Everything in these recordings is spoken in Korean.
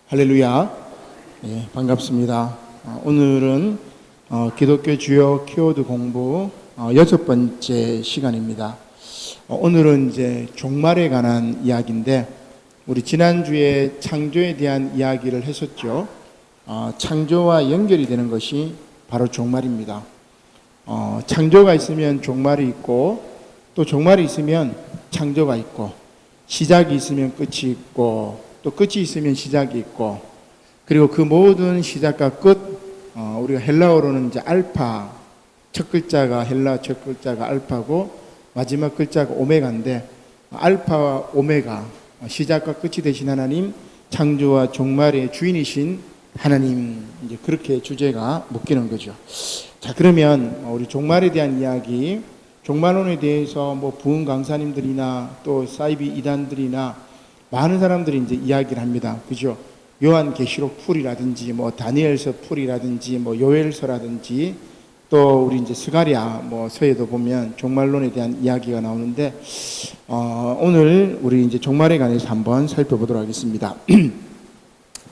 할렐루야. 반갑습니다. 오늘은 기독교 주요 키워드 공부 6번째 시간입니다. 오늘은 이제 종말에 관한 이야기인데, 우리 지난주에 창조에 대한 이야기를 했었죠. 창조와 연결이 되는 것이 바로 종말입니다. 창조가 있으면 종말이 있고, 또 종말이 있으면 창조가 있고, 시작이 있으면 끝이 있고, 또 끝이 있으면 시작이 있고, 그리고 그 모든 시작과 끝, 우리가 헬라어로는 이제 알파, 첫 글자가 헬라 첫 글자가 알파고 마지막 글자가 오메가인데, 알파와 오메가, 시작과 끝이 되신 하나님, 창조와 종말의 주인이신 하나님, 이제 그렇게 주제가 묶이는 거죠. 자, 그러면 우리 종말에 대한 이야기, 종말론에 대해서 부흥 강사님들이나 또 사이비 이단들이나 많은 사람들이 이제 이야기를 합니다. 그죠? 요한계시록 풀이라든지, 다니엘서 풀이라든지, 요엘서라든지, 또 우리 이제 스가랴, 서에도 보면 종말론에 대한 이야기가 나오는데, 오늘 우리 이제 종말에 관해서 한번 살펴보도록 하겠습니다.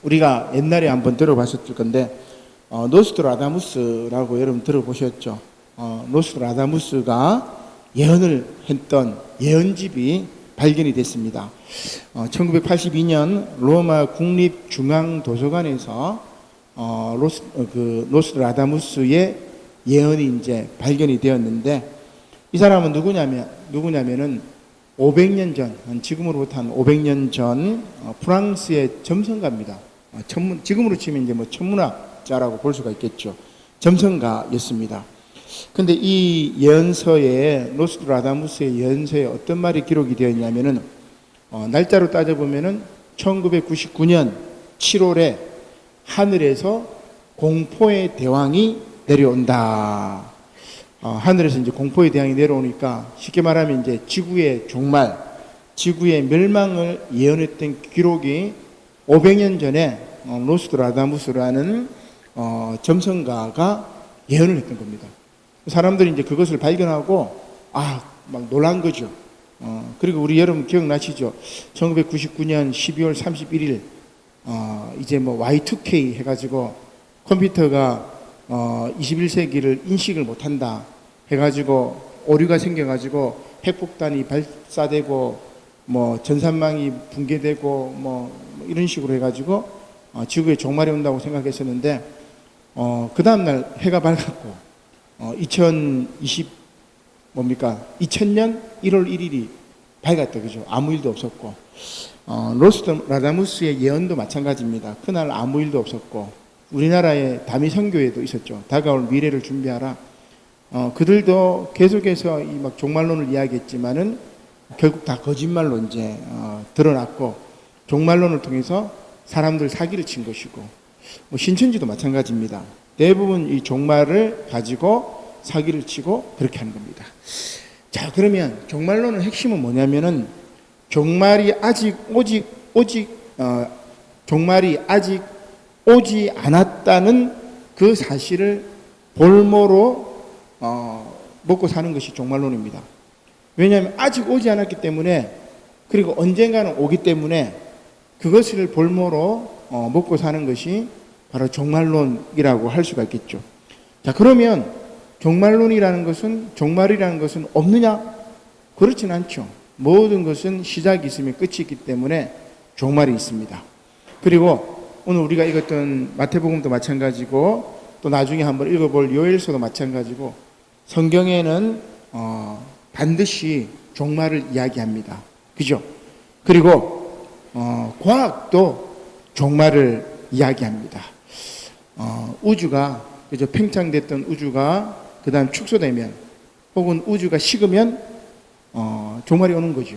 우리가 옛날에 한번 들어봤었을 건데, 노스트라다무스라고 여러분 들어보셨죠? 노스트라다무스가 예언을 했던 예언집이 발견이 됐습니다. 1982년 로마 국립중앙도서관에서 노스트라다무스의 예언이 이제 발견이 되었는데, 이 사람은 누구냐면은 500년 전, 지금으로부터 한 500년 전 프랑스의 점성가입니다. 지금으로 치면 이제 천문학자라고 볼 수가 있겠죠. 점성가였습니다. 근데 이 예언서에, 노스트라다무스의 예언서에 어떤 말이 기록이 되어 있냐면은, 날짜로 따져보면은 1999년 7월에 하늘에서 공포의 대왕이 내려온다. 하늘에서 이제 공포의 대왕이 내려오니까, 쉽게 말하면 이제 지구의 종말, 지구의 멸망을 예언했던 기록이 500년 전에 노스트라다무스라는 점성가가 예언을 했던 겁니다. 사람들이 이제 그것을 발견하고 막 놀란 거죠. 그리고 우리 여러분 기억나시죠? 1999년 12월 31일 이제 Y2K 해가지고 컴퓨터가 21세기를 인식을 못한다 해가지고 오류가 생겨가지고 핵폭탄이 발사되고 전산망이 붕괴되고 이런 식으로 해가지고 지구에 종말이 온다고 생각했었는데, 그 다음날 해가 밝았고 2020년 1월 1일이 밝았다. 그죠? 아무 일도 없었고, 노스트라다무스의 예언도 마찬가지입니다. 그날 아무 일도 없었고, 우리나라의 다미 선교회도 있었죠. 다가올 미래를 준비하라. 그들도 계속해서 이 종말론을 이야기했지만은 결국 다 거짓말로 이제 드러났고, 종말론을 통해서 사람들 사기를 친 것이고, 신천지도 마찬가지입니다. 대부분 이 종말을 가지고 사기를 치고 그렇게 하는 겁니다. 자, 그러면 종말론의 핵심은 뭐냐면은, 종말이 아직 오지 않았다는 그 사실을 볼모로 먹고 사는 것이 종말론입니다. 왜냐하면 아직 오지 않았기 때문에, 그리고 언젠가는 오기 때문에 그것을 볼모로 먹고 사는 것이 바로 종말론이라고 할 수가 있겠죠. 자, 그러면 종말이라는 것은 없느냐? 그렇진 않죠. 모든 것은 시작이 있으면 끝이 있기 때문에 종말이 있습니다. 그리고 오늘 우리가 읽었던 마태복음도 마찬가지고, 또 나중에 한번 읽어볼 요엘서도 마찬가지고, 성경에는 반드시 종말을 이야기합니다. 그죠? 그리고 과학도 종말을 이야기합니다. 우주가, 그죠? 팽창됐던 우주가 그 다음 축소되면, 혹은 우주가 식으면 종말이 오는 거죠.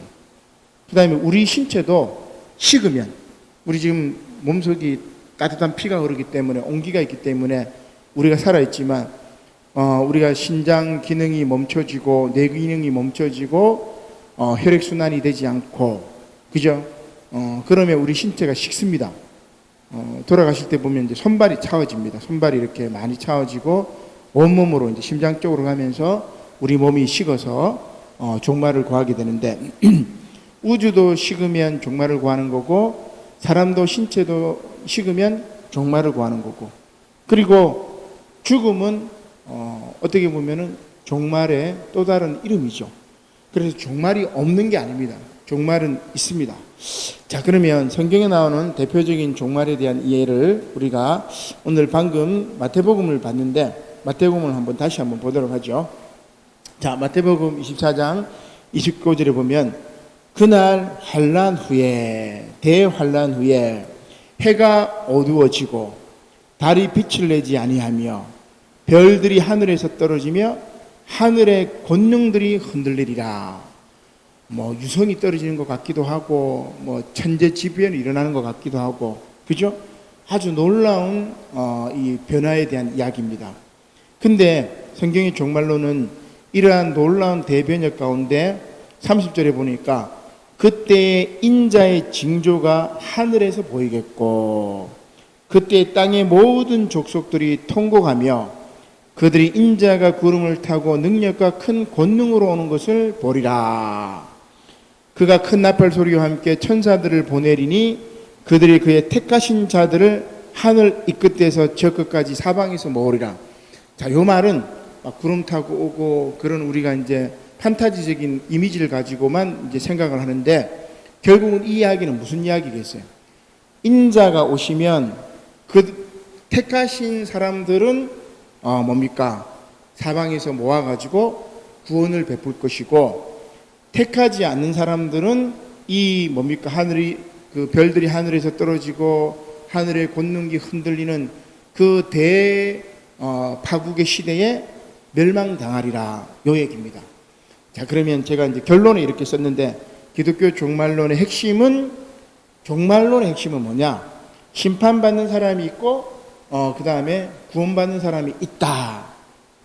그 다음에 우리 신체도 식으면, 우리 지금 몸속이 따뜻한 피가 흐르기 때문에, 온기가 있기 때문에 우리가 살아있지만, 우리가 신장 기능이 멈춰지고, 뇌 기능이 멈춰지고, 혈액순환이 되지 않고, 그죠? 그러면 우리 신체가 식습니다. 돌아가실 때 보면 이제 손발이 차워집니다. 손발이 이렇게 많이 차워지고, 온몸으로 이제 심장 쪽으로 가면서 우리 몸이 식어서 종말을 구하게 되는데, 우주도 식으면 종말을 구하는 거고, 사람도 신체도 식으면 종말을 구하는 거고, 그리고 죽음은 어떻게 보면은 종말의 또 다른 이름이죠. 그래서 종말이 없는 게 아닙니다. 종말은 있습니다. 자, 그러면 성경에 나오는 대표적인 종말에 대한 이해를 우리가 오늘 방금 마태복음을 봤는데, 마태복음을 다시 한번 보도록 하죠. 자, 마태복음 24장 29절에 보면, 그날 환난 후에, 대환난 후에 해가 어두워지고 달이 빛을 내지 아니하며 별들이 하늘에서 떨어지며 하늘의 권능들이 흔들리리라. 유성이 떨어지는 것 같기도 하고, 천재지변이 일어나는 것 같기도 하고, 그죠? 아주 놀라운 이 변화에 대한 이야기입니다. 근데 성경의 종말론은 이러한 놀라운 대변혁 가운데 30절에 보니까 그때의 인자의 징조가 하늘에서 보이겠고, 그때 땅의 모든 족속들이 통곡하며 그들이 인자가 구름을 타고 능력과 큰 권능으로 오는 것을 보리라. 그가 큰 나팔 소리와 함께 천사들을 보내리니 그들이 그의 택하신 자들을 하늘 이 끝에서 저 끝까지 사방에서 모으리라. 자, 요 말은 막 구름 타고 오고 그런 우리가 이제 판타지적인 이미지를 가지고만 이제 생각을 하는데, 결국은 이 이야기는 무슨 이야기겠어요? 인자가 오시면 그 택하신 사람들은 뭡니까? 사방에서 모아가지고 구원을 베풀 것이고, 택하지 않는 사람들은 이 뭡니까? 하늘이, 그 별들이 하늘에서 떨어지고 하늘의 권능이 흔들리는 그 파국의 시대에 멸망당하리라. 요 얘기입니다. 자, 그러면 제가 이제 결론을 이렇게 썼는데, 기독교 종말론의 핵심은 뭐냐? 심판받는 사람이 있고, 그 다음에 구원받는 사람이 있다.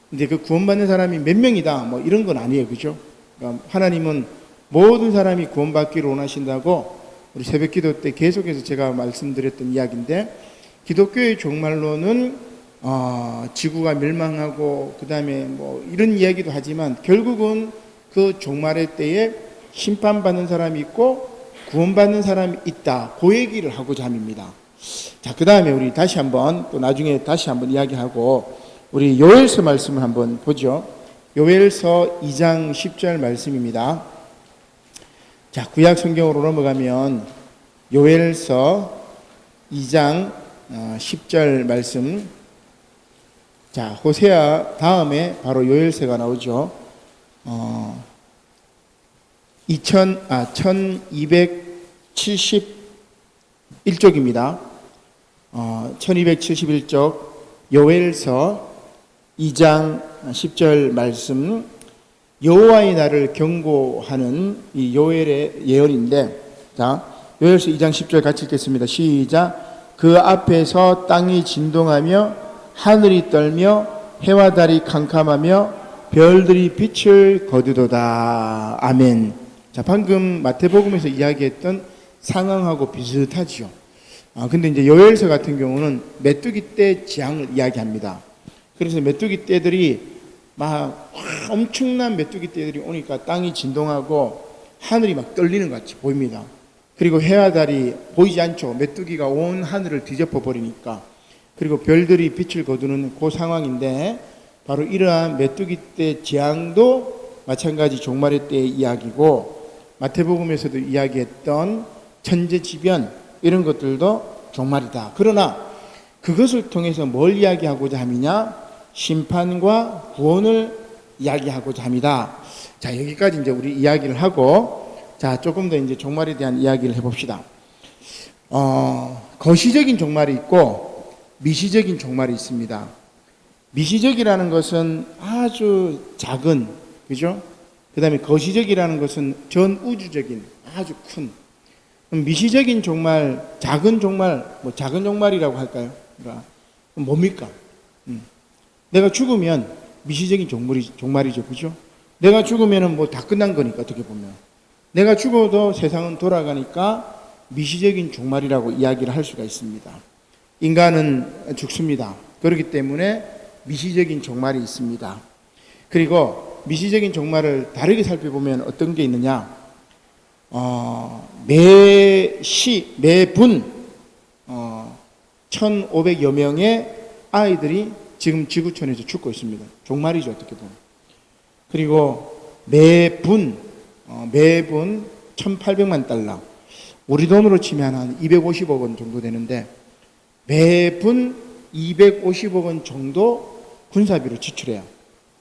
근데 그 구원받는 사람이 몇 명이다, 이런 건 아니에요. 그죠? 그러니까 하나님은 모든 사람이 구원받기를 원하신다고 우리 새벽 기도 때 계속해서 제가 말씀드렸던 이야기인데, 기독교의 종말론은 지구가 멸망하고 그 다음에 이런 이야기도 하지만, 결국은 그 종말의 때에 심판받는 사람이 있고 구원받는 사람이 있다. 그 얘기를 하고자 합니다. 자, 그 다음에 우리 다시 한번, 또 나중에 다시 한번 이야기하고, 우리 요엘서 말씀을 한번 보죠. 요엘서 2장 10절 말씀입니다. 자, 구약 성경으로 넘어가면 요엘서 2장 10절 말씀. 자, 호세아 다음에 바로 요엘서가 나오죠. 1271쪽입니다. 1271쪽 요엘서 2장 10절 말씀. 여호와의 날을 경고하는 이 요엘의 예언인데, 자, 요엘서 2장 10절 같이 읽겠습니다. 시작. 그 앞에서 땅이 진동하며 하늘이 떨며 해와 달이 캄캄하며 별들이 빛을 거두도다. 아멘. 자, 방금 마태복음에서 이야기했던 상황하고 비슷하지요. 근데 이제 요엘서 같은 경우는 메뚜기 떼 재앙을 이야기합니다. 그래서 메뚜기 떼들이 막 엄청난 메뚜기 떼들이 오니까 땅이 진동하고 하늘이 막 떨리는 것 같이 보입니다. 그리고 해와 달이 보이지 않죠. 메뚜기가 온 하늘을 뒤덮어 버리니까. 그리고 별들이 빛을 거두는 그 상황인데, 바로 이러한 메뚜기 떼 재앙도 마찬가지 종말의 때의 이야기고, 마태복음에서도 이야기했던 천재지변 이런 것들도 종말이다. 그러나 그것을 통해서 뭘 이야기하고자 함이냐? 심판과 구원을 이야기하고자 합니다. 자, 여기까지 이제 우리 이야기를 하고, 자, 조금 더 이제 종말에 대한 이야기를 해봅시다. 거시적인 종말이 있고 미시적인 종말이 있습니다. 미시적이라는 것은 아주 작은, 그죠? 그 다음에 거시적이라는 것은 전 우주적인 아주 큰. 미시적인 종말, 작은 종말, 작은 종말이라고 할까요? 그러니까 뭡니까? 내가 죽으면 미시적인 종말이죠, 그죠? 내가 죽으면은 다 끝난 거니까, 어떻게 보면. 내가 죽어도 세상은 돌아가니까 미시적인 종말이라고 이야기를 할 수가 있습니다. 인간은 죽습니다. 그렇기 때문에 미시적인 종말이 있습니다. 그리고 미시적인 종말을 다르게 살펴보면 어떤 게 있느냐? 매분 1,500여 명의 아이들이 지금 지구촌에서 죽고 있습니다. 종말이죠, 어떻게 보면. 그리고 매분 1,800만 달러, 우리 돈으로 치면 한 250억 원 정도 되는데 매분 250억 원 정도 군사비로 지출해요.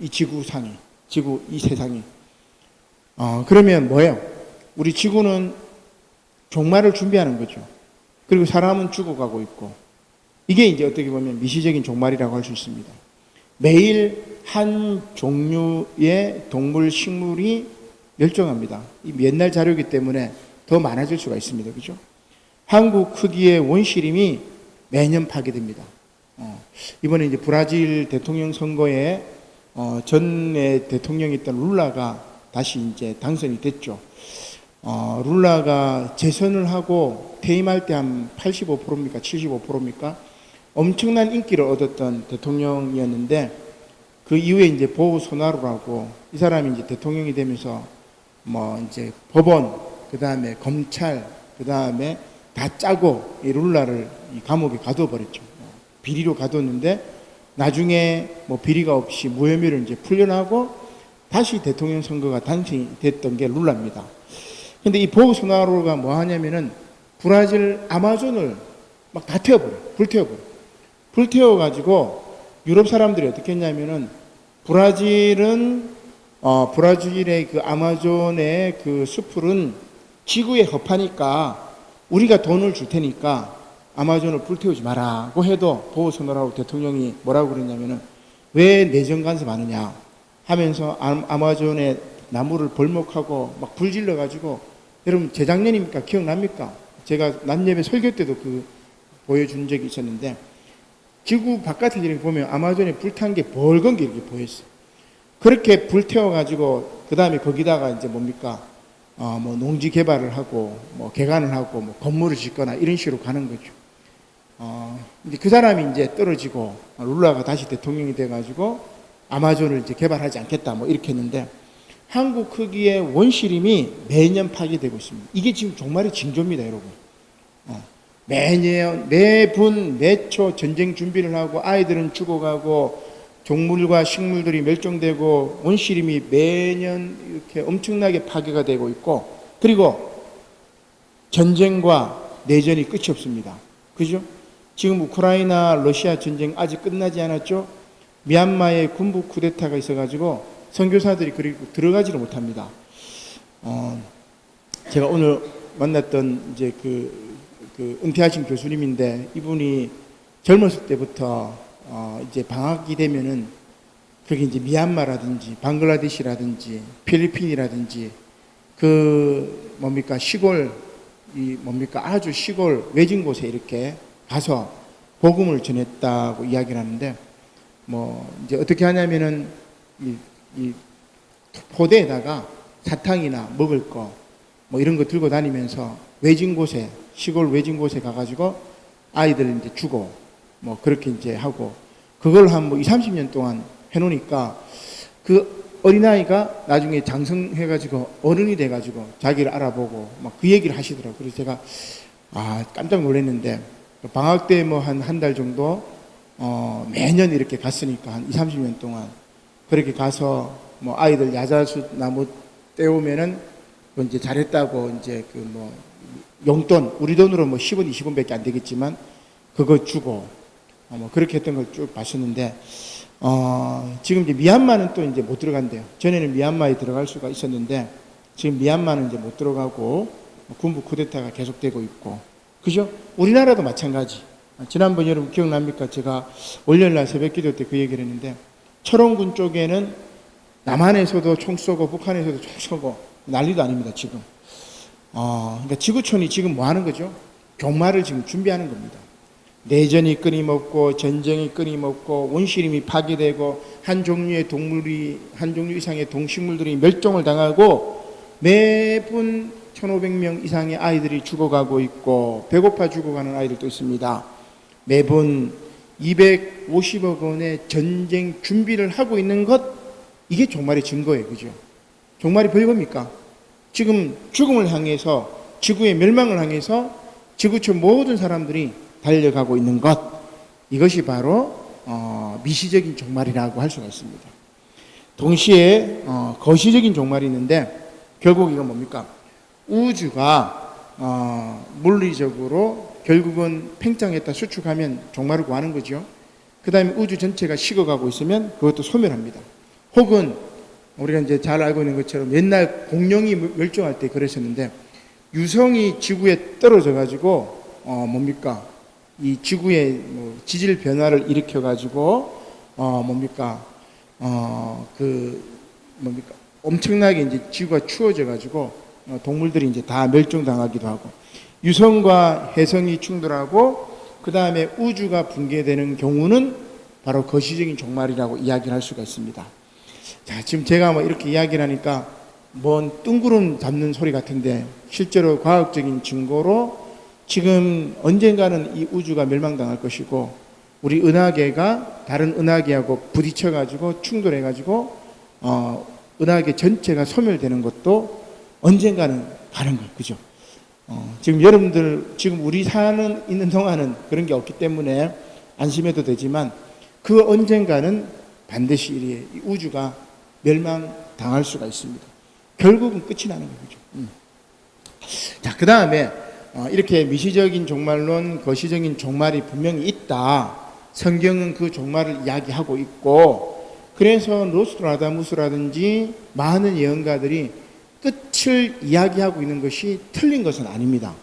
이 지구상이, 이 세상이. 그러면 뭐예요? 우리 지구는 종말을 준비하는 거죠. 그리고 사람은 죽어가고 있고, 이게 이제 어떻게 보면 미시적인 종말이라고 할 수 있습니다. 매일 한 종류의 동물, 식물이 멸종합니다. 이 옛날 자료이기 때문에 더 많아질 수가 있습니다. 그죠? 한국 크기의 원시림이 매년 파괴됩니다. 이번에 이제 브라질 대통령 선거에 전에 대통령이었던 룰라가 다시 이제 당선이 됐죠. 룰라가 재선을 하고 퇴임할 때 한 85%입니까? 75%입니까? 엄청난 인기를 얻었던 대통령이었는데, 그 이후에 이제 보우소나루라고, 이 사람이 이제 대통령이 되면서 뭐 이제 법원, 그 다음에 검찰, 그 다음에 다 짜고 이 룰라를 이 감옥에 가둬버렸죠. 비리로 가뒀는데 나중에 뭐 비리가 없이 무혐의를 이제 풀려나고 다시 대통령 선거가 당선이 됐던 게 룰라입니다. 근데 이 보우소나루가 뭐 하냐면은 브라질 아마존을 막 다 태워버려. 불태워가지고 유럽 사람들이 어떻게 했냐면은 브라질의 그 아마존의 그 숲풀은 지구에 hợp하니까 우리가 돈을 줄 테니까 아마존을 불태우지 마라고 해도 보우소나루 대통령이 뭐라고 그랬냐면은 왜 내정 간섭하느냐 하면서 아마존의 나무를 벌목하고 막 불질러가지고, 여러분 재작년입니까? 기억납니까? 제가 남예배 설교 때도 그 보여준 적이 있었는데, 지구 바깥에 이렇게 보면 아마존에 불탄 게 벌건 게 이렇게 보였어요. 그렇게 불태워가지고 그 다음에 거기다가 이제 뭡니까? 뭐 농지 개발을 하고 뭐 개간을 하고 뭐 건물을 짓거나 이런 식으로 가는 거죠. 근데 그 사람이 이제 떨어지고 룰라가 다시 대통령이 돼가지고 아마존을 이제 개발하지 않겠다 뭐 이렇게 했는데, 한국 크기의 원시림이 매년 파괴되고 있습니다. 이게 지금 종말의 징조입니다, 여러분. 매년, 매분, 매초 전쟁 준비를 하고 아이들은 죽어가고 종물과 식물들이 멸종되고 원시림이 매년 이렇게 엄청나게 파괴가 되고 있고, 그리고 전쟁과 내전이 끝이 없습니다. 그죠? 지금 우크라이나 러시아 전쟁 아직 끝나지 않았죠? 미얀마에 군부 쿠데타가 있어가지고 선교사들이 그리고 들어가지를 못합니다. 제가 오늘 만났던 이제 그 은퇴하신 교수님인데, 이분이 젊었을 때부터 이제 방학이 되면은 그게 이제 미얀마라든지 방글라데시라든지 필리핀이라든지 그 뭡니까 시골 이 뭡니까 아주 시골 외진 곳에 이렇게 가서 복음을 전했다고 이야기를 하는데, 뭐 이제 어떻게 하냐면은 이 포대에다가 사탕이나 먹을 거 뭐 이런 거 들고 다니면서 외진 곳에, 시골 외진 곳에 가가지고 아이들 이제 주고 뭐 그렇게 이제 하고, 그걸 한 뭐 20, 30년 동안 해놓으니까 그 어린아이가 나중에 장성해가지고 어른이 돼가지고 자기를 알아보고 막 그 얘기를 하시더라고요. 그래서 제가 깜짝 놀랐는데, 방학 때 뭐 한 달 정도 매년 이렇게 갔으니까 한 20, 30년 동안 그렇게 가서 뭐 아이들 야자수 나무 떼우면은 이제 잘했다고 이제 그 뭐 용돈, 우리 돈으로 뭐 10원, 20원밖에 안 되겠지만 그거 주고 뭐 그렇게 했던 걸 쭉 봤었는데, 지금 이제 미얀마는 또 이제 못 들어간대요. 전에는 미얀마에 들어갈 수가 있었는데 지금 미얀마는 이제 못 들어가고 군부 쿠데타가 계속되고 있고, 그죠? 우리나라도 마찬가지. 지난번 여러분 기억납니까? 제가 월요일날 새벽기도 때 그 얘기를 했는데, 철원군 쪽에는 남한에서도 총 쏘고 북한에서도 총 쏘고 난리도 아닙니다, 지금. 그러니까 지구촌이 지금 뭐 하는 거죠? 종말을 지금 준비하는 겁니다. 내전이 끊임없고 전쟁이 끊임없고 원시림이 파괴되고 한 종류의 동물이, 한 종류 이상의 동식물들이 멸종을 당하고 매분 1,500명 이상의 아이들이 죽어가고 있고 배고파 죽어가는 아이들도 있습니다. 매분 250억 원의 전쟁 준비를 하고 있는 것, 이게 종말의 증거예요. 그죠? 종말이 별겁니까? 지금 죽음을 향해서, 지구의 멸망을 향해서 지구촌 모든 사람들이 달려가고 있는 것, 이것이 바로 미시적인 종말이라고 할 수가 있습니다. 동시에 거시적인 종말이 있는데 결국 이건 뭡니까? 우주가 물리적으로 결국은 팽창했다 수축하면 종말을 구하는 거죠. 그 다음에 우주 전체가 식어가고 있으면 그것도 소멸합니다. 혹은 우리가 이제 잘 알고 있는 것처럼 옛날 공룡이 멸종할 때 그랬었는데 유성이 지구에 떨어져 가지고 뭡니까? 이 지구의 지질 변화를 일으켜 가지고 엄청나게 이제 지구가 추워져 가지고 동물들이 이제 다 멸종당하기도 하고, 유성과 혜성이 충돌하고 그 다음에 우주가 붕괴되는 경우는 바로 거시적인 종말이라고 이야기를 할 수가 있습니다. 자, 지금 제가 이렇게 이야기를 하니까 뭔 뜬구름 잡는 소리 같은데 실제로 과학적인 증거로 지금 언젠가는 이 우주가 멸망당할 것이고 우리 은하계가 다른 은하계하고 부딪혀가지고 충돌해가지고 은하계 전체가 소멸되는 것도 언젠가는 가는 거예요. 그죠? 지금 여러분들 지금 우리 있는 동안은 그런 게 없기 때문에 안심해도 되지만 그 언젠가는 반드시 이 우주가 멸망당할 수가 있습니다. 결국은 끝이 나는 거죠. 자, 그 다음에 이렇게 미시적인 종말론, 거시적인 종말이 분명히 있다. 성경은 그 종말을 이야기하고 있고, 그래서 노스트라다무스라든지 많은 예언가들이 끝을 이야기하고 있는 것이 틀린 것은 아닙니다.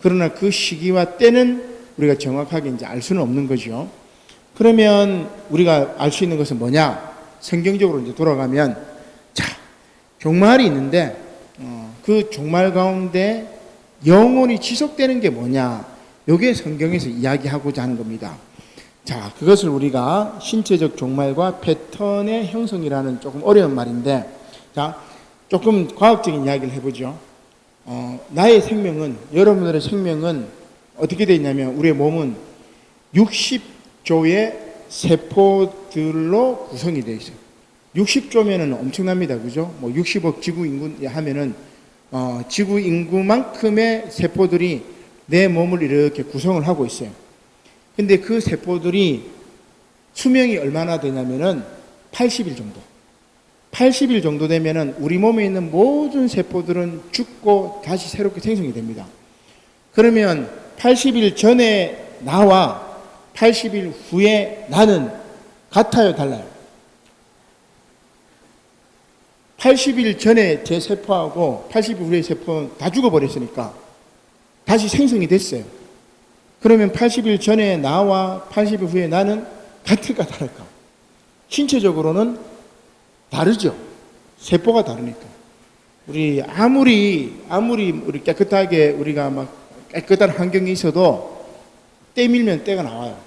그러나 그 시기와 때는 우리가 정확하게 이제 알 수는 없는 거죠. 그러면 우리가 알 수 있는 것은 뭐냐? 성경적으로 이제 돌아가면, 자, 종말이 있는데 그 종말 가운데 영원히 지속되는 게 뭐냐? 요게 성경에서 이야기하고자 하는 겁니다. 자, 그것을 우리가 신체적 종말과 패턴의 형성이라는 조금 어려운 말인데, 자, 조금 과학적인 이야기를 해보죠. 나의 생명은, 여러분들의 생명은 어떻게 되어 있냐면, 우리의 몸은 60조의 세포들로 구성이 되어 있어요. 60조면은 엄청납니다. 그죠? 60억 지구 인구 하면은, 지구 인구만큼의 세포들이 내 몸을 이렇게 구성을 하고 있어요. 근데 그 세포들이 수명이 얼마나 되냐면은 80일 정도. 80일 정도 되면은 우리 몸에 있는 모든 세포들은 죽고 다시 새롭게 생성이 됩니다. 그러면 80일 전에 나와 80일 후에 나는 같아요, 달라요? 80일 전에 제 세포하고 80일 후의 세포는 다 죽어버렸으니까 다시 생성이 됐어요. 그러면 80일 전에 나와 80일 후에 나는 같을까 다를까? 신체적으로는 다르죠. 세포가 다르니까. 우리 아무리 우리 깨끗하게 우리가 막 깨끗한 환경에 있어도 때 밀면 때가 나와요.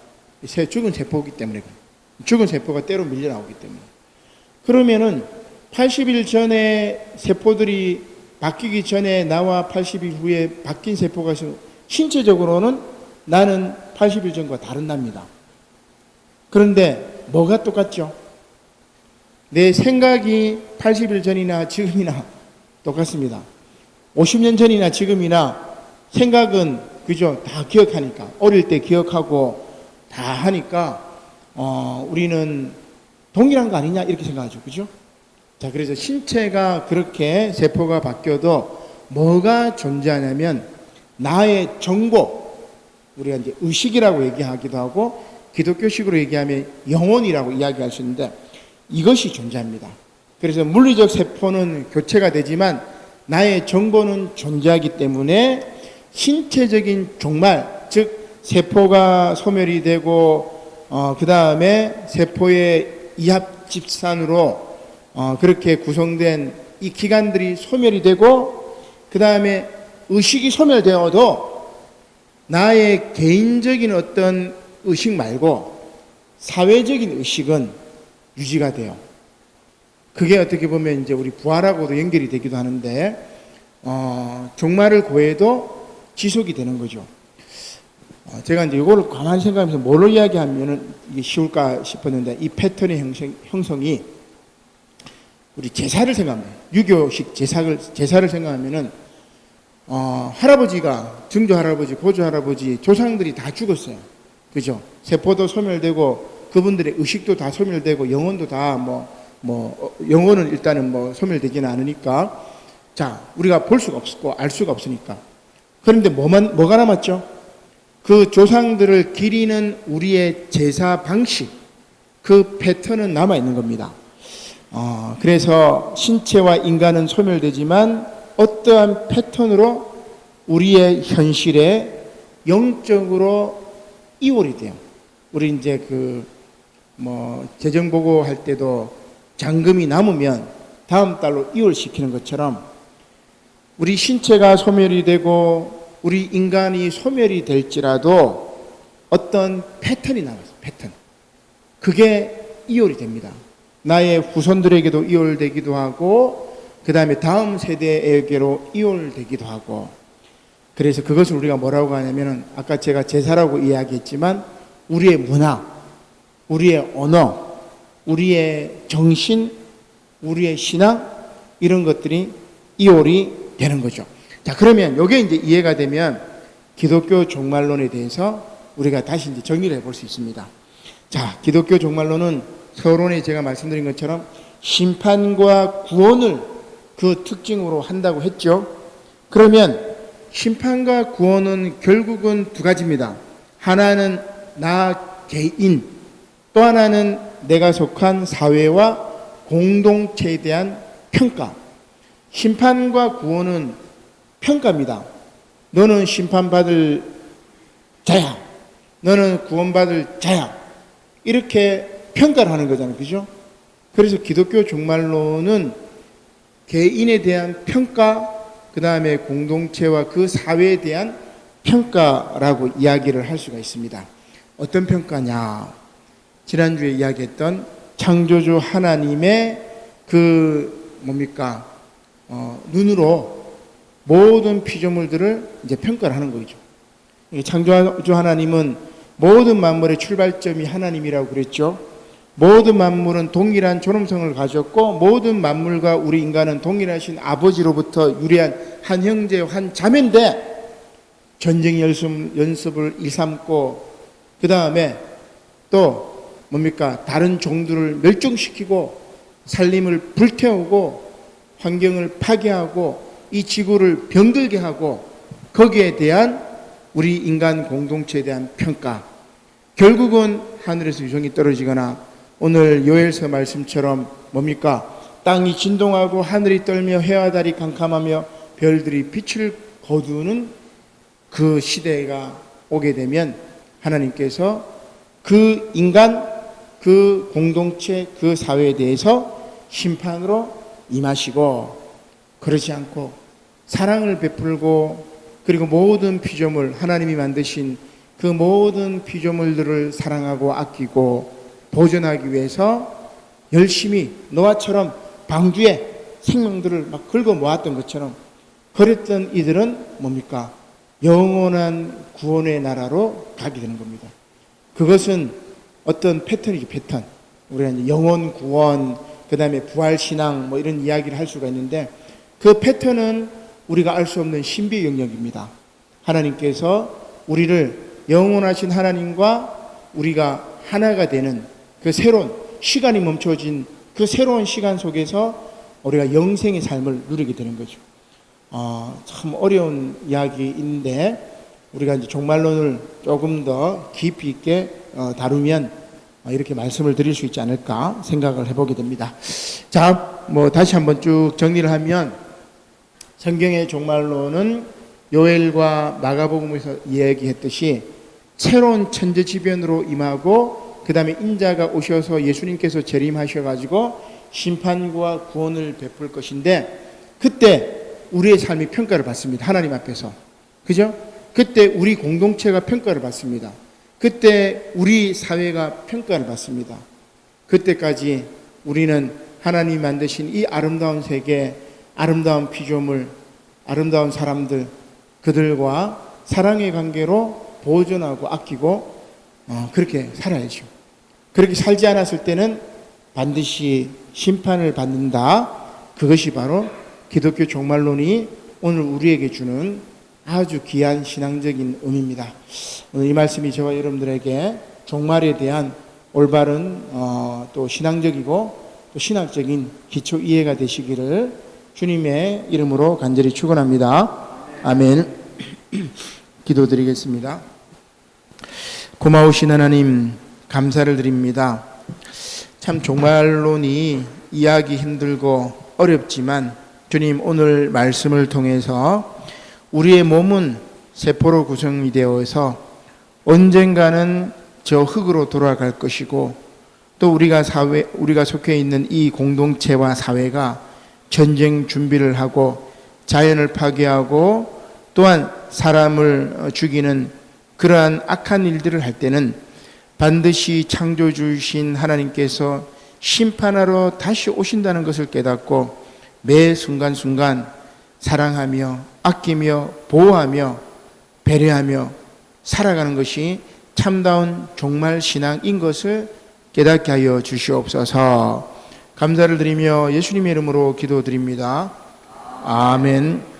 죽은 세포이기 때문에. 죽은 세포가 때로 밀려 나오기 때문에. 그러면은 80일 전에 세포들이 바뀌기 전에 나와 80일 후에 바뀐 세포가 있으면 신체적으로는 나는 80일 전과 다른답니다. 그런데 뭐가 똑같죠? 내 생각이 80일 전이나 지금이나 똑같습니다. 50년 전이나 지금이나 생각은 그죠? 다 기억하니까, 어릴 때 기억하고 다 하니까 우리는 동일한 거 아니냐 이렇게 생각하죠. 그죠? 자, 그래서 신체가 그렇게 세포가 바뀌어도 뭐가 존재하냐면 나의 정보, 우리가 이제 의식이라고 얘기하기도 하고 기독교식으로 얘기하면 영혼이라고 이야기할 수 있는데 이것이 존재합니다. 그래서 물리적 세포는 교체가 되지만 나의 정보는 존재하기 때문에 신체적인 종말, 즉 세포가 소멸이 되고 그 다음에 세포의 이합 집산으로 그렇게 구성된 이 기관들이 소멸이 되고 그 다음에 의식이 소멸되어도 나의 개인적인 어떤 의식 말고 사회적인 의식은 유지가 돼요. 그게 어떻게 보면 이제 우리 부활하고도 연결이 되기도 하는데 종말을 고해도 지속이 되는 거죠. 제가 이제 이거를 가만히 생각하면서 뭘로 이야기하면은 이게 쉬울까 싶었는데 이 패턴의 형성이 우리 제사를 생각하면 유교식 제사를 생각하면은 할아버지가, 증조 할아버지, 고조 할아버지, 조상들이 다 죽었어요. 그죠? 세포도 소멸되고, 그분들의 의식도 다 소멸되고, 영혼도 다 영혼은 일단은 소멸되지는 않으니까, 자, 우리가 볼 수가 없고, 알 수가 없으니까. 그런데 뭐가 남았죠? 그 조상들을 기리는 우리의 제사 방식, 그 패턴은 남아있는 겁니다. 그래서 신체와 인간은 소멸되지만, 어떠한 패턴으로 우리의 현실에 영적으로 이월이 돼요. 우리 이제 재정보고 할 때도 잔금이 남으면 다음 달로 이월시키는 것처럼 우리 신체가 소멸이 되고 우리 인간이 소멸이 될지라도 어떤 패턴이 나와요. 패턴. 그게 이월이 됩니다. 나의 후손들에게도 이월되기도 하고 그 다음에 다음 세대에게로 이월되기도 하고, 그래서 그것을 우리가 뭐라고 하냐면은 아까 제가 제사라고 이야기했지만 우리의 문화, 우리의 언어, 우리의 정신, 우리의 신앙, 이런 것들이 이월이 되는 거죠. 자, 그러면 이게 이제 이해가 되면 기독교 종말론에 대해서 우리가 다시 이제 정리를 해볼 수 있습니다. 자, 기독교 종말론은 서론에 제가 말씀드린 것처럼 심판과 구원을 그 특징으로 한다고 했죠. 그러면 심판과 구원은 결국은 두 가지입니다. 하나는 나 개인, 또 하나는 내가 속한 사회와 공동체에 대한 평가. 심판과 구원은 평가입니다. 너는 심판받을 자야, 너는 구원받을 자야, 이렇게 평가를 하는 거잖아요. 그죠? 그래서 기독교 종말론은 개인에 대한 평가, 그 다음에 공동체와 그 사회에 대한 평가라고 이야기를 할 수가 있습니다. 어떤 평가냐? 지난주에 이야기했던 창조주 하나님의 눈으로 모든 피조물들을 이제 평가를 하는 거죠. 창조주 하나님은 모든 만물의 출발점이 하나님이라고 그랬죠. 모든 만물은 동일한 존엄성을 가졌고 모든 만물과 우리 인간은 동일하신 아버지로부터 유래한 한 형제 한 자매인데 전쟁 연습을 일삼고 그 다음에 또 다른 종들을 멸종시키고 살림을 불태우고 환경을 파괴하고 이 지구를 병들게 하고 거기에 대한 우리 인간 공동체에 대한 평가, 결국은 하늘에서 유성이 떨어지거나 오늘 요엘서 말씀처럼 땅이 진동하고 하늘이 떨며 해와 달이 캄캄하며 별들이 빛을 거두는 그 시대가 오게 되면 하나님께서 그 인간, 그 공동체, 그 사회에 대해서 심판으로 임하시고, 그렇지 않고 사랑을 베풀고 그리고 모든 피조물, 하나님이 만드신 그 모든 피조물들을 사랑하고 아끼고 보존하기 위해서 열심히 노아처럼 방주에 생명들을 막 긁어 모았던 것처럼 그랬던 이들은 영원한 구원의 나라로 가게 되는 겁니다. 그것은 어떤 패턴이죠, 패턴. 우리가 이제 영원 구원, 그 다음에 부활신앙 이런 이야기를 할 수가 있는데 그 패턴은 우리가 알 수 없는 신비의 영역입니다. 하나님께서 우리를 영원하신 하나님과 우리가 하나가 되는 그 새로운 시간이 멈춰진 그 새로운 시간 속에서 우리가 영생의 삶을 누리게 되는 거죠. 참 어려운 이야기인데 우리가 이제 종말론을 조금 더 깊이 있게 다루면 이렇게 말씀을 드릴 수 있지 않을까 생각을 해보게 됩니다. 자, 다시 한번 쭉 정리를 하면 성경의 종말론은 요엘과 마가복음에서 이야기했듯이 새로운 천재지변으로 임하고 그 다음에 인자가 오셔서 예수님께서 재림하셔가지고 심판과 구원을 베풀 것인데 그때 우리의 삶이 평가를 받습니다. 하나님 앞에서. 그죠? 그때 우리 공동체가 평가를 받습니다. 그때 우리 사회가 평가를 받습니다. 그때까지 우리는 하나님 만드신 이 아름다운 세계, 아름다운 피조물, 아름다운 사람들, 그들과 사랑의 관계로 보존하고 아끼고 그렇게 살아야죠. 그렇게 살지 않았을 때는 반드시 심판을 받는다. 그것이 바로 기독교 종말론이 오늘 우리에게 주는 아주 귀한 신앙적인 의미입니다. 오늘 이 말씀이 저와 여러분들에게 종말에 대한 올바른 또 신앙적이고 또 신학적인 기초 이해가 되시기를 주님의 이름으로 간절히 축원합니다. 아멘. 기도드리겠습니다. 고마우신 하나님, 감사를 드립니다. 참 종말론이 이해하기 힘들고 어렵지만 주님, 오늘 말씀을 통해서 우리의 몸은 세포로 구성이 되어서 언젠가는 저 흙으로 돌아갈 것이고, 또 우리가 속해 있는 이 공동체와 사회가 전쟁 준비를 하고 자연을 파괴하고 또한 사람을 죽이는 그러한 악한 일들을 할 때는 반드시 창조주이신 하나님께서 심판하러 다시 오신다는 것을 깨닫고 매 순간순간 사랑하며 아끼며 보호하며 배려하며 살아가는 것이 참다운 종말 신앙인 것을 깨닫게 하여 주시옵소서. 감사를 드리며 예수님의 이름으로 기도드립니다. 아멘.